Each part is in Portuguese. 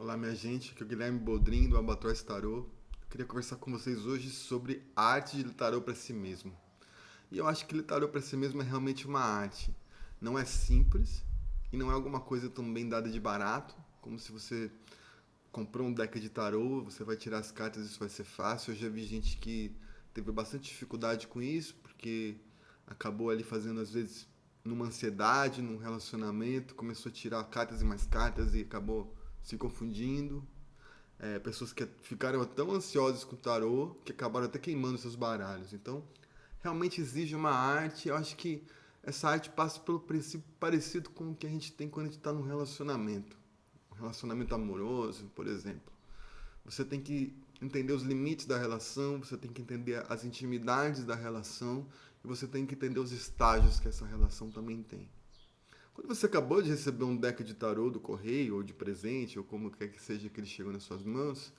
Olá, minha gente, aqui é o Guilherme Boldrin do Albatroz Tarô. Eu queria conversar com vocês hoje sobre a arte de ler tarô para si mesmo. E eu acho que ler tarô para si mesmo é realmente uma arte. Não é simples e não é alguma coisa também dada de barato, como se você comprou um deck de tarô, você vai tirar as cartas e isso vai ser fácil. Eu já vi gente que teve bastante dificuldade com isso, porque acabou ali fazendo às vezes numa ansiedade, num relacionamento, começou a tirar cartas e mais cartas e acabou se confundindo. Pessoas que ficaram tão ansiosas com o tarô que acabaram até queimando seus baralhos. Então, realmente exige uma arte. Eu acho que essa arte passa pelo princípio parecido com o que a gente tem quando a gente está num relacionamento. Um relacionamento amoroso, por exemplo. Você tem que entender os limites da relação, você tem que entender as intimidades da relação e você tem que entender os estágios que essa relação também tem. Quando você acabou de receber um deck de tarô do correio ou de presente, ou como quer que seja que ele chegou nas suas mãos,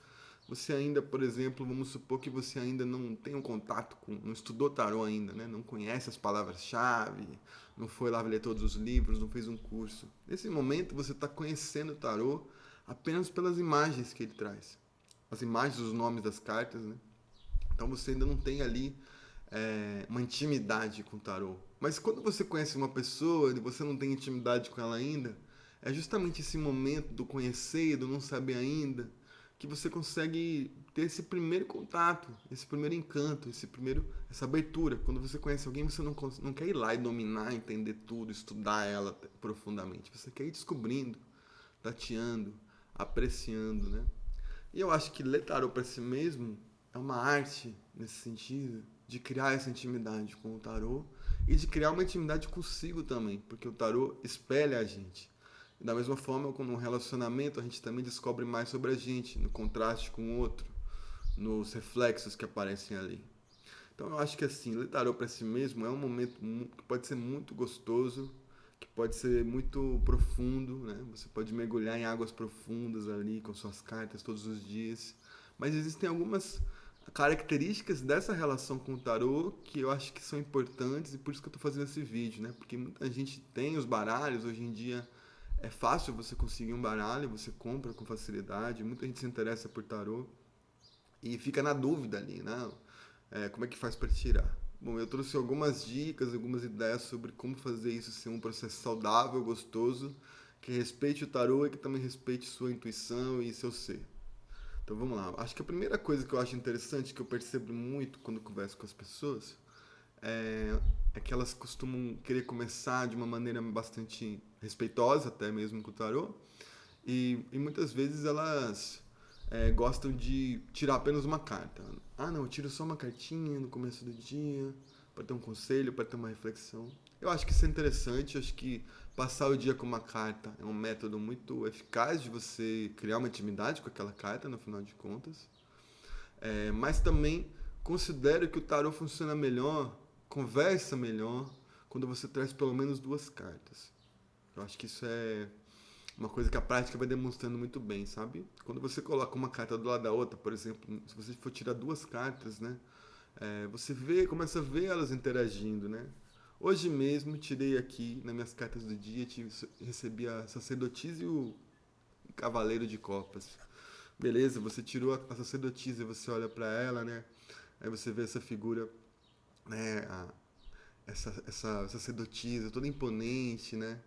você ainda, por exemplo, vamos supor que você ainda não tem um contato com, não estudou tarô ainda, né? Não conhece as palavras-chave, não foi lá ler todos os livros, não fez um curso. Nesse momento você está conhecendo o tarô apenas pelas imagens que ele traz. As imagens, os nomes das cartas, né? Então você ainda não tem ali uma intimidade com o tarô. Mas quando você conhece uma pessoa e você não tem intimidade com ela ainda, é justamente esse momento do conhecer, do não saber ainda, que você consegue ter esse primeiro contato, esse primeiro encanto, essa abertura. Quando você conhece alguém, você não quer ir lá e dominar, entender tudo, estudar ela profundamente. Você quer ir descobrindo, tateando, apreciando, né? E eu acho que ler tarô para si mesmo é uma arte nesse sentido de criar essa intimidade com o tarô e de criar uma intimidade consigo também, porque o tarô espelha a gente. E da mesma forma, como no relacionamento, a gente também descobre mais sobre a gente, no contraste com o outro, nos reflexos que aparecem ali. Então eu acho que assim, ler tarô para si mesmo é um momento que pode ser muito gostoso, que pode ser muito profundo, né? Você pode mergulhar em águas profundas ali com suas cartas todos os dias. Mas existem algumas características dessa relação com o tarô que eu acho que são importantes e por isso que eu estou fazendo esse vídeo, né? Porque muita gente tem os baralhos, hoje em dia é fácil você conseguir um baralho, você compra com facilidade, muita gente se interessa por tarô e fica na dúvida ali, né? Como é que faz para tirar? Bom, eu trouxe algumas dicas, algumas ideias sobre como fazer isso ser um processo saudável, gostoso, que respeite o tarô e que também respeite sua intuição e seu ser. Então vamos lá. Acho que a primeira coisa que eu acho interessante, que eu percebo muito quando converso com as pessoas, é, é que elas costumam querer começar de uma maneira bastante respeitosa, até mesmo com o tarô, e muitas vezes elas gostam de tirar apenas uma carta. Ah, não, eu tiro só uma cartinha no começo do dia, para ter um conselho, para ter uma reflexão. Eu acho que isso é interessante, eu acho que passar o dia com uma carta é um método muito eficaz de você criar uma intimidade com aquela carta, no final de contas. Mas também considero que o tarot funciona melhor, conversa melhor, quando você traz pelo menos duas cartas. Eu acho que isso é uma coisa que a prática vai demonstrando muito bem, sabe? Quando você coloca uma carta do lado da outra, por exemplo, se você for tirar duas cartas, né? Você começa a ver elas interagindo, né? Hoje mesmo tirei aqui nas minhas cartas do dia, recebi a sacerdotisa e o cavaleiro de copas. Beleza, você tirou a sacerdotisa e você olha para ela, né? Aí você vê essa figura, né? Essa sacerdotisa toda imponente, né?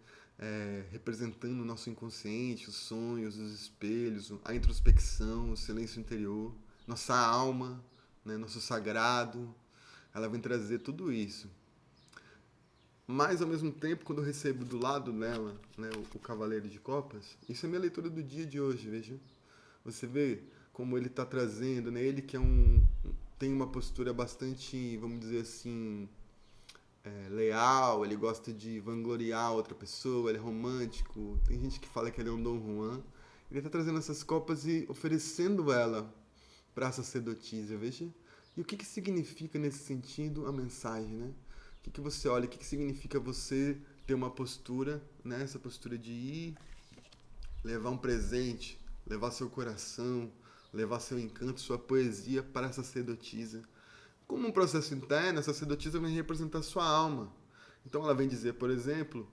Representando o nosso inconsciente, os sonhos, os espelhos, a introspecção, o silêncio interior, nossa alma, né? Nosso sagrado. Ela vem trazer tudo isso. Mas ao mesmo tempo, quando eu recebo do lado dela, né, o Cavaleiro de Copas, isso é minha leitura do dia de hoje, veja. Você vê como ele está trazendo, né? Ele que tem uma postura bastante, vamos dizer assim, leal, ele gosta de vangloriar outra pessoa, ele é romântico. Tem gente que fala que ele é um Dom Juan. Ele está trazendo essas copas e oferecendo ela para a sacerdotisa, veja. E o que significa nesse sentido a mensagem, né? O que você olha, o que significa você ter uma postura, né? Essa postura de ir, levar um presente, levar seu coração, levar seu encanto, sua poesia para a sacerdotisa. Como um processo interno, a sacerdotisa vem representar sua alma. Então ela vem dizer, por exemplo,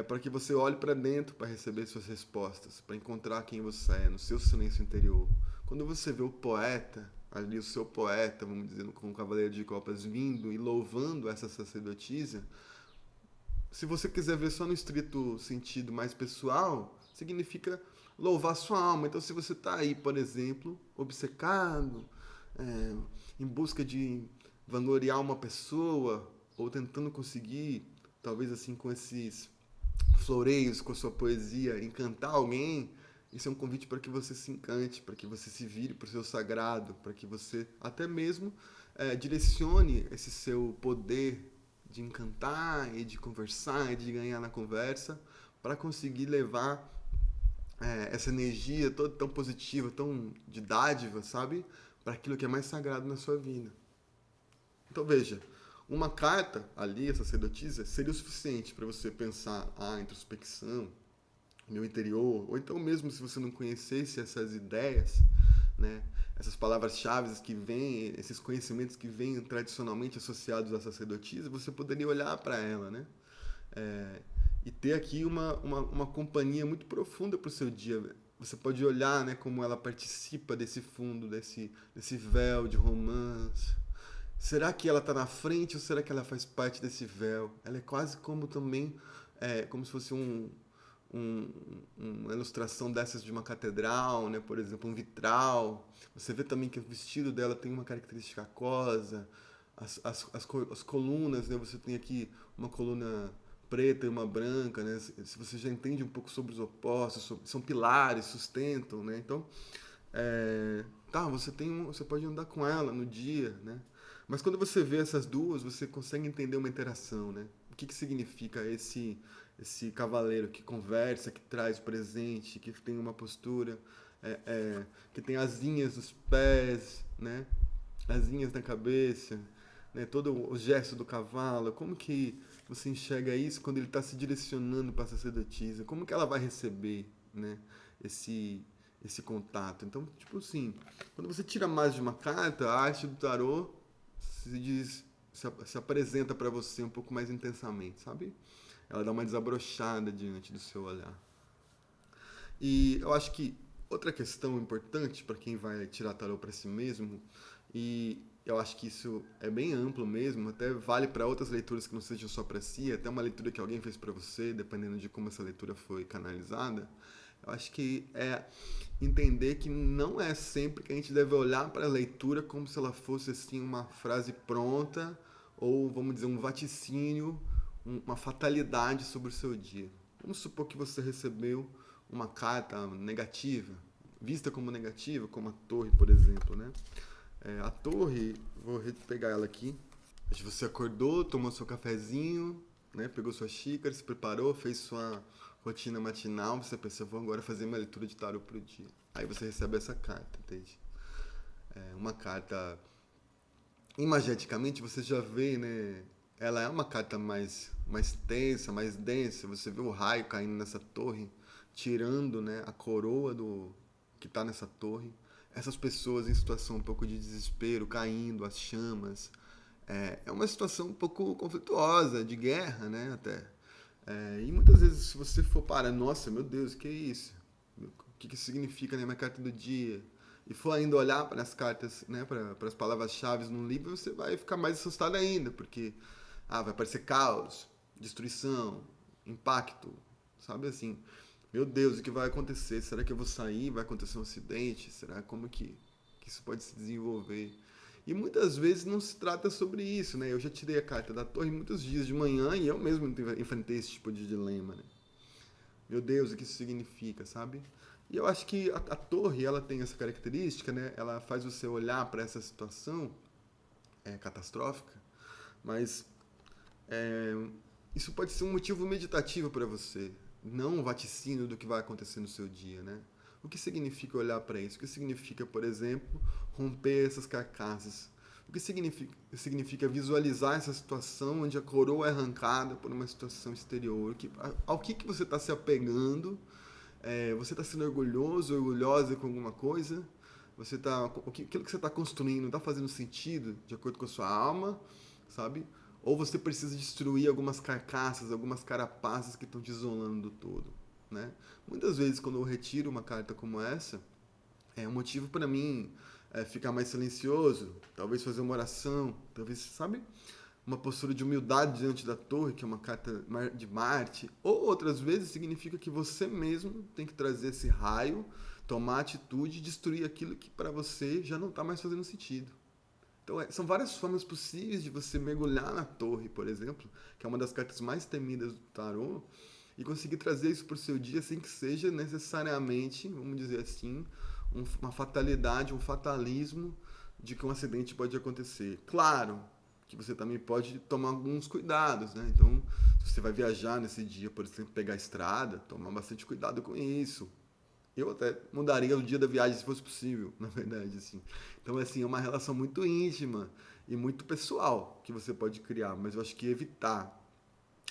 para que você olhe para dentro para receber suas respostas, para encontrar quem você é, no seu silêncio interior. Quando você vê o poeta, ali o seu poeta, vamos dizer, com o Cavaleiro de Copas vindo e louvando essa sacerdotisa, se você quiser ver só no estrito sentido mais pessoal, significa louvar sua alma. Então, se você está aí, por exemplo, obcecado, é, em busca de vangloriar uma pessoa, ou tentando conseguir, talvez assim, com esses floreios, com a sua poesia, encantar alguém, isso é um convite para que você se encante, para que você se vire para o seu sagrado, para que você até mesmo direcione esse seu poder de encantar e de conversar e de ganhar na conversa para conseguir levar essa energia toda tão positiva, tão de dádiva, sabe? Para aquilo que é mais sagrado na sua vida. Então veja, uma carta ali, essa sacerdotisa, seria o suficiente para você pensar a introspecção, meu interior, ou então mesmo se você não conhecesse essas ideias, né, essas palavras-chave que vêm, esses conhecimentos que vêm tradicionalmente associados à sacerdotisa, você poderia olhar para ela, né, e ter aqui uma companhia muito profunda para o seu dia. Você pode olhar, né, como ela participa desse fundo, desse véu de romance. Será que ela está na frente ou será que ela faz parte desse véu? Ela é quase como também, como se fosse um, uma ilustração dessas de uma catedral, né? Por exemplo, um vitral. Você vê também que o vestido dela tem uma característica aquosa. As colunas, né? Você tem aqui uma coluna preta e uma branca, né? Se você já entende um pouco sobre os opostos, são pilares, sustentam, né? Então, você pode andar com ela no dia, né? Mas quando você vê essas duas, você consegue entender uma interação, né? O que significa esse cavaleiro que conversa, que traz presente, que tem uma postura, que tem asinhas nos pés, né? Asinhas na cabeça, né? Todo o gesto do cavalo. Como que você enxerga isso quando ele está se direcionando para a sacerdotisa? Como que ela vai receber, né? Esse contato. Então, tipo assim, quando você tira mais de uma carta, a arte do tarô se apresenta para você um pouco mais intensamente, sabe? Ela dá uma desabrochada diante do seu olhar. E eu acho que outra questão importante para quem vai tirar tarô para si mesmo, e eu acho que isso é bem amplo mesmo, até vale para outras leituras que não sejam só para si, até uma leitura que alguém fez para você, dependendo de como essa leitura foi canalizada. Eu acho que é entender que não é sempre que a gente deve olhar para a leitura como se ela fosse assim uma frase pronta ou, vamos dizer, um vaticínio, uma fatalidade sobre o seu dia. Vamos supor que você recebeu uma carta negativa, vista como negativa, como a torre, por exemplo, né? A torre, vou pegar ela aqui. Você acordou, tomou seu cafezinho, né? Pegou sua xícara, se preparou, fez sua rotina matinal, você pensa, vou agora fazer uma leitura de tarô pro dia. Aí você recebe essa carta, entende? Uma carta, imageticamente você já vê, né? Ela é uma carta mais tensa, mais densa. Você vê o raio caindo nessa torre, tirando, né, a coroa do que está nessa torre. Essas pessoas em situação um pouco de desespero, caindo, as chamas. É uma situação um pouco conflituosa, de guerra, né, até. E muitas vezes, se você for para, nossa, meu Deus, o que é isso? O que significa, né, minha carta do dia? E for ainda olhar para as cartas, né, para as palavras-chave no livro, você vai ficar mais assustado ainda, porque vai aparecer caos, destruição, impacto, sabe assim? Meu Deus, o que vai acontecer? Será que eu vou sair? Vai acontecer um acidente? Será como que isso pode se desenvolver? E muitas vezes não se trata sobre isso, né? Eu já tirei a carta da torre muitos dias de manhã e eu mesmo enfrentei esse tipo de dilema, né? Meu Deus, o que isso significa, sabe? E eu acho que a torre, ela tem essa característica, né? Ela faz você olhar para essa situação catastrófica, mas isso pode ser um motivo meditativo para você, não um vaticínio do que vai acontecer no seu dia, né? O que significa olhar para isso? O que significa, por exemplo, romper essas carcaças? O que significa visualizar essa situação onde a coroa é arrancada por uma situação exterior? Ao que você está se apegando? Você está sendo orgulhoso, orgulhosa com alguma coisa? Aquilo que você está construindo está fazendo sentido de acordo com a sua alma, sabe? ou você precisa destruir algumas carcaças, algumas carapaças que estão te isolando do todo, né? Muitas vezes, quando eu retiro uma carta como essa, é um motivo para mim ficar mais silencioso, talvez fazer uma oração, talvez, sabe? Uma postura de humildade diante da torre, que é uma carta de Marte, ou outras vezes significa que você mesmo tem que trazer esse raio, tomar atitude e destruir aquilo que para você já não está mais fazendo sentido. Então, são várias formas possíveis de você mergulhar na torre, por exemplo, que é uma das cartas mais temidas do tarô, e conseguir trazer isso para o seu dia sem que seja necessariamente, vamos dizer assim, uma fatalidade, um fatalismo de que um acidente pode acontecer. Claro que você também pode tomar alguns cuidados, né? Então, se você vai viajar nesse dia, por exemplo, pegar a estrada, tomar bastante cuidado com isso. Eu até mudaria o dia da viagem se fosse possível, na verdade, assim. Então, assim, é uma relação muito íntima e muito pessoal que você pode criar, mas eu acho que evitar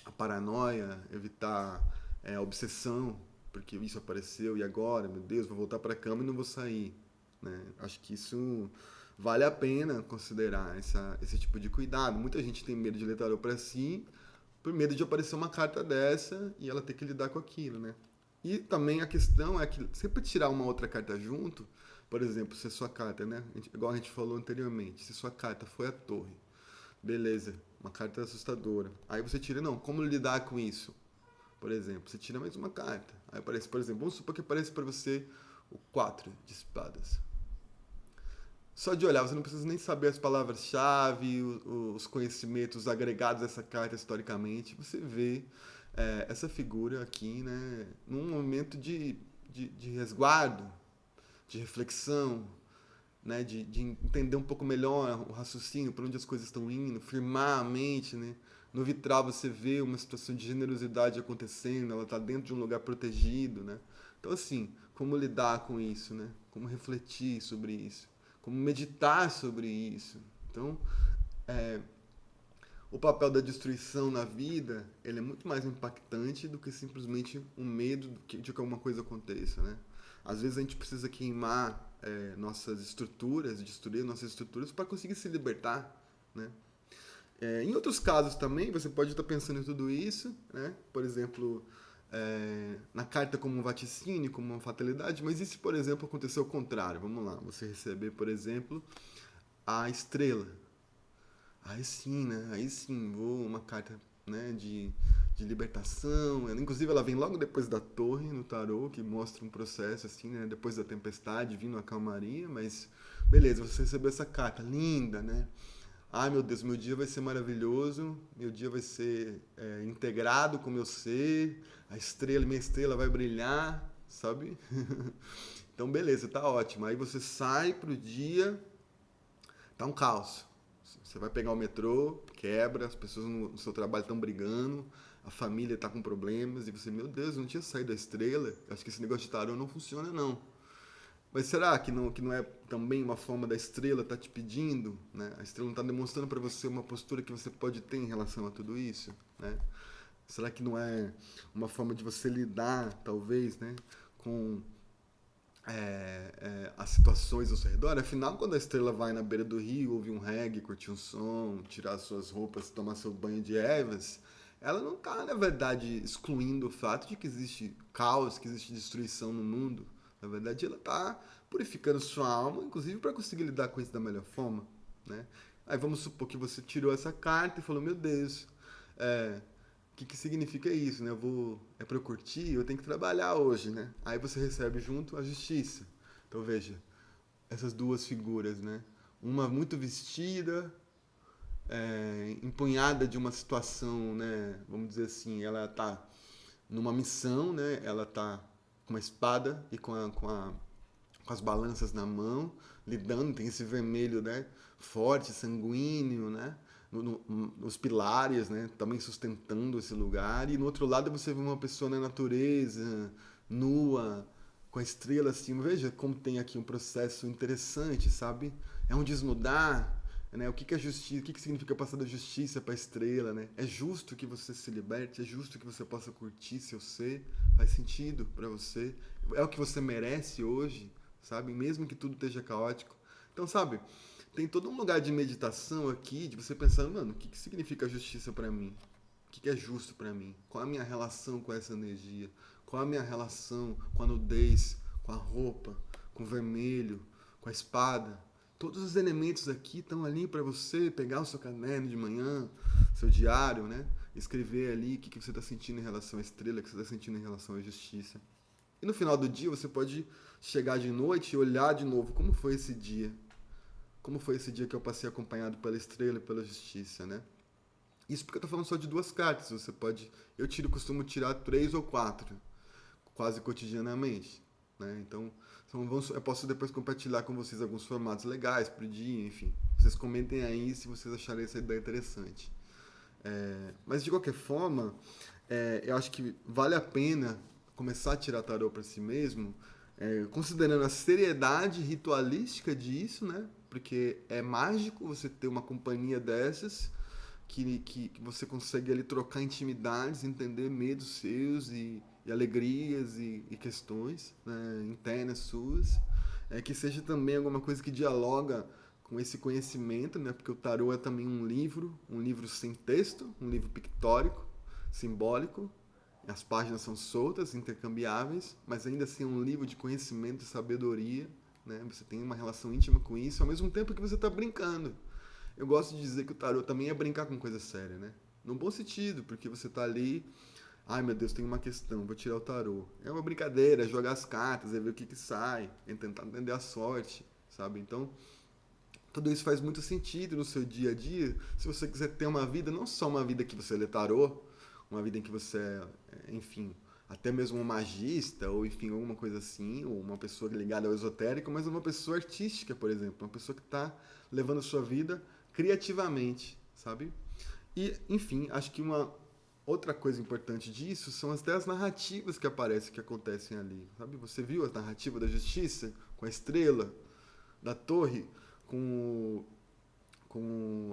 a paranoia, evitar a obsessão, porque isso apareceu e agora, meu Deus, vou voltar para a cama e não vou sair, né? Acho que isso vale a pena considerar esse tipo de cuidado. Muita gente tem medo de ler tarô para si, por medo de aparecer uma carta dessa e ela ter que lidar com aquilo, né? E também a questão é que sempre tirar uma outra carta junto, por exemplo, se a sua carta, né? Igual a gente falou anteriormente, se sua carta foi a torre, beleza, uma carta assustadora. Aí você tira, não, como lidar com isso? Por exemplo, você tira mais uma carta. Aí aparece, por exemplo, vamos supor que aparece para você o 4 de espadas. Só de olhar, você não precisa nem saber as palavras-chave, os conhecimentos agregados a essa carta historicamente. Você vê essa figura aqui, né, num momento de resguardo, de reflexão, né, de entender um pouco melhor o raciocínio, para onde as coisas estão indo, firmar a mente, né? No vitral você vê uma situação de generosidade acontecendo, ela está dentro de um lugar protegido, né? Então, assim, como lidar com isso, né? Como refletir sobre isso, como meditar sobre isso. Então, o papel da destruição na vida, ele é muito mais impactante do que simplesmente um medo de que alguma coisa aconteça, né? Às vezes a gente precisa queimar nossas estruturas, destruir nossas estruturas para conseguir se libertar, né? Em outros casos também, você pode estar pensando em tudo isso, né? Por exemplo, na carta como um vaticínio, como uma fatalidade, mas e se, por exemplo, acontecer o contrário? Vamos lá, você receber, por exemplo, a estrela. Aí sim, né? Aí sim, vou uma carta, né, de libertação. Inclusive, ela vem logo depois da torre no tarô, que mostra um processo assim, né? Depois da tempestade, vindo a calmaria, mas beleza, você recebeu essa carta linda, né? Ai meu Deus, meu dia vai ser maravilhoso, meu dia vai ser integrado com o meu ser, minha estrela vai brilhar, sabe? Então beleza, tá ótimo. Aí você sai pro dia, tá um caos. Você vai pegar o metrô, quebra, as pessoas no seu trabalho estão brigando, a família está com problemas, e você, meu Deus, eu não tinha saído da estrela, acho que esse negócio de tarô não funciona não. Mas será que não é também uma forma da estrela estar te pedindo, né? A estrela não está demonstrando para você uma postura que você pode ter em relação a tudo isso, né? Será que não é uma forma de você lidar, talvez, né, com as situações ao seu redor? Afinal, quando a estrela vai na beira do rio, ouvir um reggae, curtir um som, tirar suas roupas, tomar seu banho de ervas, ela não está, na verdade, excluindo o fato de que existe caos, que existe destruição no mundo. Na verdade, ela está purificando sua alma, inclusive para conseguir lidar com isso da melhor forma, né? Aí vamos supor que você tirou essa carta e falou, meu Deus, que significa isso, né? É para eu curtir, eu tenho que trabalhar hoje, né? Aí você recebe junto a justiça. Então veja, essas duas figuras, né? Uma muito vestida, empunhada de uma situação, né? Vamos dizer assim, ela está numa missão, né? Ela está com uma espada e com as balanças na mão, lidando, tem esse vermelho, né? Forte, sanguíneo, né? Nos pilares, né? Também sustentando esse lugar. E no outro lado você vê uma pessoa na natureza, nua, com a estrela assim. Veja como tem aqui um processo interessante, sabe? É um desnudar, né? O que é justiça? O que significa passar da justiça para a estrela, né? É justo que você se liberte, é justo que você possa curtir seu ser. Faz sentido para você? É o que você merece hoje, sabe? Mesmo que tudo esteja caótico. Então, sabe? tem todo um lugar de meditação aqui, de você pensar, mano, o que, que significa justiça para mim? O que, que é justo para mim? Qual a minha relação com essa energia? Qual a minha relação com a nudez, com a roupa, com o vermelho, com a espada? Todos os elementos aqui estão ali para você pegar o seu caderno de manhã, seu diário, né? Escrever ali o que, que você está sentindo em relação à estrela, o que você está sentindo em relação à justiça. E no final do dia você pode chegar de noite e olhar de novo como foi esse dia. Como foi esse dia que eu passei acompanhado pela estrela e pela justiça, né? Isso porque eu tô falando só de 2 cartas. Você pode. Costumo tirar 3 ou 4, quase cotidianamente. Né? Então, eu posso depois compartilhar com vocês alguns formatos legais pro dia, enfim. Vocês comentem aí se vocês acharem essa ideia interessante. Mas de qualquer forma, eu acho que vale a pena começar a tirar tarô para si mesmo, considerando a seriedade ritualística disso, né? Porque é mágico você ter uma companhia dessas que você consegue ali trocar intimidades, entender medos seus e alegrias e questões, né, internas suas, que seja também alguma coisa que dialoga com esse conhecimento, né, porque o tarô é também um livro sem texto, um livro pictórico, simbólico, as páginas são soltas, intercambiáveis, mas ainda assim é um livro de conhecimento e sabedoria, né, você tem uma relação íntima com isso, ao mesmo tempo que você está brincando. Eu gosto de dizer que o tarô também é brincar com coisa séria, né? No bom sentido, porque você tá ali, ai meu Deus, tem uma questão, vou tirar o tarô. É uma brincadeira, é jogar as cartas, é ver o que sai, é tentar entender a sorte, sabe? Então, tudo isso faz muito sentido no seu dia a dia, se você quiser ter uma vida, não só uma vida que você lê tarô, uma vida em que você enfim, até mesmo um magista, ou enfim, alguma coisa assim, ou uma pessoa ligada ao esotérico, mas uma pessoa artística, por exemplo, uma pessoa que está levando a sua vida criativamente, sabe? E, enfim, acho que uma outra coisa importante disso são até as narrativas que aparecem, que acontecem ali, sabe? Você viu a narrativa da justiça, com a estrela, da torre, com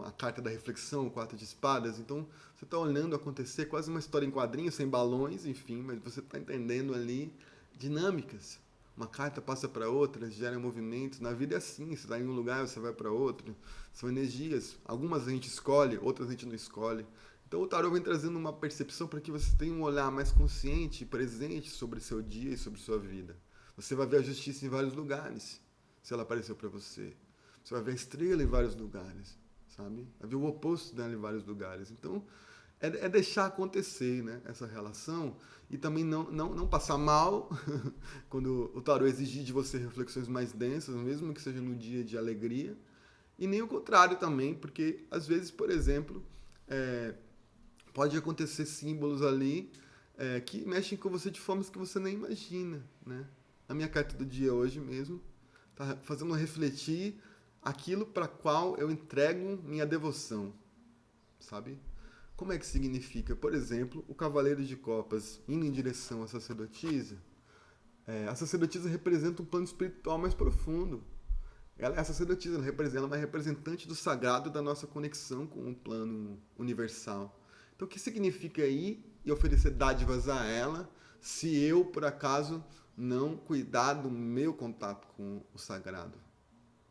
a carta da reflexão, o 4 de espadas. Então, você está olhando acontecer quase uma história em quadrinhos, sem balões, enfim, mas você está entendendo ali dinâmicas. Uma carta passa para outra, gera movimentos. Na vida é assim, você está em um lugar, você vai para outro. São energias. Algumas a gente escolhe, outras a gente não escolhe. Então o tarô vem trazendo uma percepção para que você tenha um olhar mais consciente e presente sobre seu dia e sobre sua vida. Você vai ver a justiça em vários lugares, se ela apareceu para você. Você vai ver a estrela em vários lugares, sabe? Vai ver o oposto dela em vários lugares. Então, deixar acontecer, né, essa relação e também não passar mal quando o tarô exigir de você reflexões mais densas, mesmo que seja no dia de alegria. E nem o contrário também, porque às vezes, por exemplo, pode acontecer símbolos ali que mexem com você de formas que você nem imagina, né? A minha carta do dia hoje mesmo está fazendo refletir aquilo para qual eu entrego minha devoção, sabe? Como é que significa? Por exemplo, o cavaleiro de copas indo em direção à sacerdotisa. A sacerdotisa representa um plano espiritual mais profundo. Ela é a sacerdotisa, ela é uma representante do sagrado da nossa conexão com o plano universal. Então, o que significa ir e oferecer dádivas a ela se eu, por acaso, não cuidar do meu contato com o sagrado,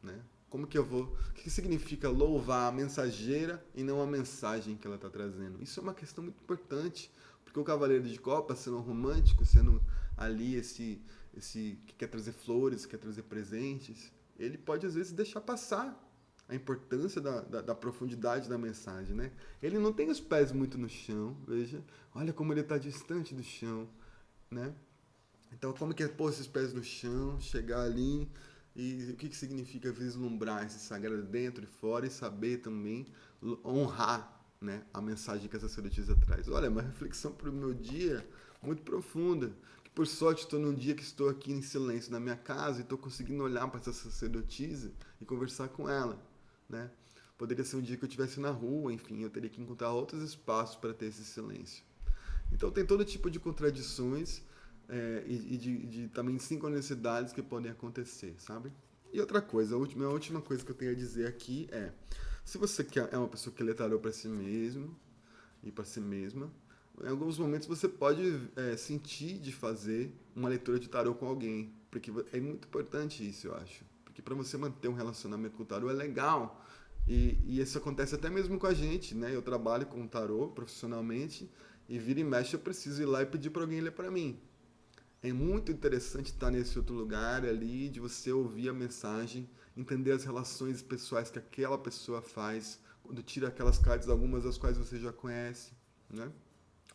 né? Como que eu vou... O que significa louvar a mensageira e não a mensagem que ela está trazendo? Isso é uma questão muito importante, porque o cavaleiro de copas, sendo romântico, sendo ali esse que quer trazer flores, quer trazer presentes, ele pode às vezes deixar passar a importância da profundidade da mensagem, né? Ele não tem os pés muito no chão, veja, olha como ele está distante do chão, né? Então, como que é pôr esses pés no chão, chegar ali... E o que significa vislumbrar esse sagrado dentro e fora e saber também honrar, né, a mensagem que essa sacerdotisa traz. Olha, é uma reflexão para o meu dia muito profunda. Que por sorte estou num dia que estou aqui em silêncio na minha casa e estou conseguindo olhar para essa sacerdotisa e conversar com ela, né? Poderia ser um dia que eu estivesse na rua, enfim, eu teria que encontrar outros espaços para ter esse silêncio. Então tem todo tipo de contradições e de também sincronicidades que podem acontecer, sabe? E outra coisa, a última coisa que eu tenho a dizer aqui se você é uma pessoa que lê tarô para si mesmo e para si mesma, em alguns momentos você pode sentir de fazer uma leitura de tarô com alguém, porque é muito importante isso, eu acho. porque para você manter um relacionamento com o tarô é legal. E isso acontece até mesmo com a gente, né? Eu trabalho com o tarô profissionalmente e vira e mexe eu preciso ir lá e pedir para alguém ler para mim. É muito interessante estar nesse outro lugar ali, de você ouvir a mensagem, entender as relações pessoais que aquela pessoa faz, quando tira aquelas cartas, algumas das quais você já conhece, né?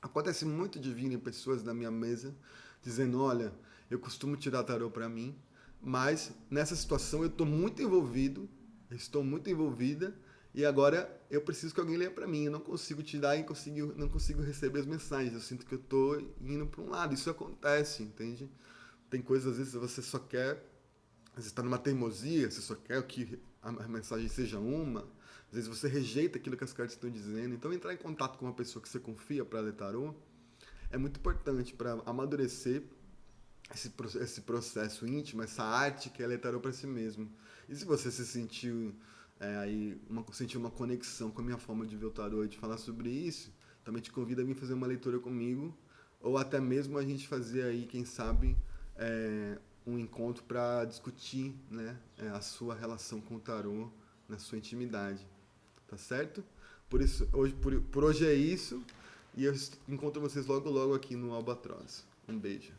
Acontece muito de virem pessoas na minha mesa dizendo, olha, eu costumo tirar tarô para mim, mas nessa situação eu estou muito envolvido, eu estou muito envolvida e agora eu preciso que alguém leia para mim. Eu não consigo tirar e não consigo receber as mensagens. Eu sinto que eu estou indo para um lado. Isso acontece, entende? Tem coisas, às vezes, você só quer. Às vezes está numa teimosia, você só quer que a mensagem seja uma. Às vezes você rejeita aquilo que as cartas estão dizendo. Então, entrar em contato com uma pessoa que você confia para ler tarô é muito importante para amadurecer esse processo íntimo, essa arte que é ler tarô para si mesmo. E se você se sentiu sentiu uma conexão com a minha forma de ver o tarô e de falar sobre isso, também te convido a vir fazer uma leitura comigo, ou até mesmo a gente fazer aí, quem sabe, um encontro para discutir, né, a sua relação com o tarô na sua intimidade, tá certo? Por isso, por hoje é isso, e eu encontro vocês logo logo aqui no Albatroz. Um beijo.